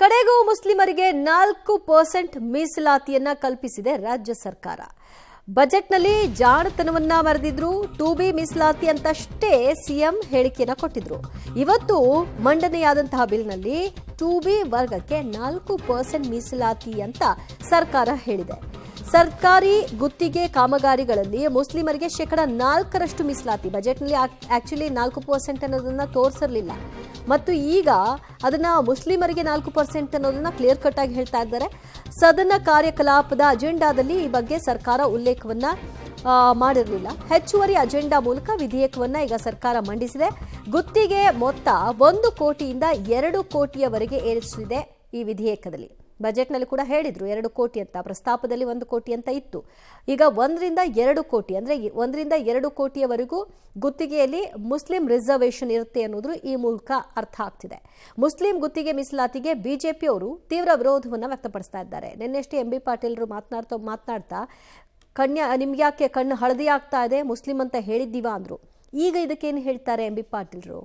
ಕಡೆಗೂ ಮುಸ್ಲಿಮರಿಗೆ 4% ಮೀಸಲಾತಿಯನ್ನ ಕಲ್ಪಿಸಿದೆ ರಾಜ್ಯ ಸರ್ಕಾರ. ಬಜೆಟ್ನಲ್ಲಿ ಜಾಣತನವನ್ನ ಮರೆದಿದ್ರು. 2B ಮೀಸಲಾತಿ ಅಂತಷ್ಟೇ ಸಿಎಂ ಹೇಳಿಕೆಯನ್ನ ಕೊಟ್ಟಿದ್ರು. ಇವತ್ತು ಮಂಡನೆಯಾದಂತಹ ಬಿಲ್ನಲ್ಲಿ 2B ವರ್ಗಕ್ಕೆ 4% ಮೀಸಲಾತಿ ಅಂತ ಸರ್ಕಾರ ಹೇಳಿದೆ. ಸರ್ಕಾರಿ ಗುತ್ತಿಗೆ ಕಾಮಗಾರಿಗಳಲ್ಲಿ ಮುಸ್ಲಿಮರಿಗೆ 4% ಮೀಸಲಾತಿ. ಬಜೆಟ್ನಲ್ಲಿ ಆಕ್ಚುಲಿ 4% ಅನ್ನೋದನ್ನ ತೋರಿಸಿರಲಿಲ್ಲ ಮತ್ತು ಈಗ ಅದನ್ನ ಮುಸ್ಲಿಮರಿಗೆ 4% ಅನ್ನೋದನ್ನ ಕ್ಲಿಯರ್ ಕಟ್ ಆಗಿ ಹೇಳ್ತಾ ಇದ್ದಾರೆ. ಸದನ ಕಾರ್ಯಕಲಾಪದ ಅಜೆಂಡಾದಲ್ಲಿ ಈ ಬಗ್ಗೆ ಸರ್ಕಾರ ಉಲ್ಲೇಖವನ್ನ ಮಾಡಿರಲಿಲ್ಲ. ಹೆಚ್ಚುವರಿ ಅಜೆಂಡಾ ಮೂಲಕ ವಿಧೇಯಕವನ್ನ ಈಗ ಸರ್ಕಾರ ಮಂಡಿಸಿದೆ. ಗುತ್ತಿಗೆ ಮೊತ್ತ 1 ಕೋಟಿಯಿಂದ 2 ಕೋಟಿಯವರೆಗೆ ಏರಿಸಿದೆ ಈ ವಿಧೇಯಕದಲ್ಲಿ. ಬಜೆಟ್ನಲ್ಲಿ ಕೂಡ ಹೇಳಿದ್ರು 2 ಕೋಟಿ ಅಂತ, ಪ್ರಸ್ತಾಪದಲ್ಲಿ 1 ಕೋಟಿ ಅಂತ ಇತ್ತು. ಈಗ 1 ರಿಂದ 2 ಕೋಟಿ ಅಂದ್ರೆ 1 ರಿಂದ 2 ಕೋಟಿಯವರೆಗೂ ಗುತ್ತಿಗೆಯಲ್ಲಿ ಮುಸ್ಲಿಂ ರಿಸರ್ವೇಷನ್ ಇರುತ್ತೆ ಅನ್ನೋದು ಈ ಮೂಲಕ ಅರ್ಥ ಆಗ್ತಿದೆ. ಮುಸ್ಲಿಂ ಗುತ್ತಿಗೆ ಮೀಸಲಾತಿಗೆ ಬಿಜೆಪಿಯವರು ತೀವ್ರ ವಿರೋಧವನ್ನು ವ್ಯಕ್ತಪಡಿಸ್ತಾ ಇದ್ದಾರೆ. ನಿನ್ನೆಷ್ಟೇ MB ಪಾಟೀಲ್ರು ಮಾತನಾಡ್ತಾ ನಿಮ್ಗೆ ಯಾಕೆ ಕಣ್ಣು ಹಳದಿ ಆಗ್ತಾ ಇದೆ, ಮುಸ್ಲಿಂ ಅಂತ ಹೇಳಿದ್ದೀವಾ ಅಂದ್ರು. ಈಗ ಇದಕ್ಕೇನು ಹೇಳ್ತಾರೆ MB ಪಾಟೀಲ್ರು?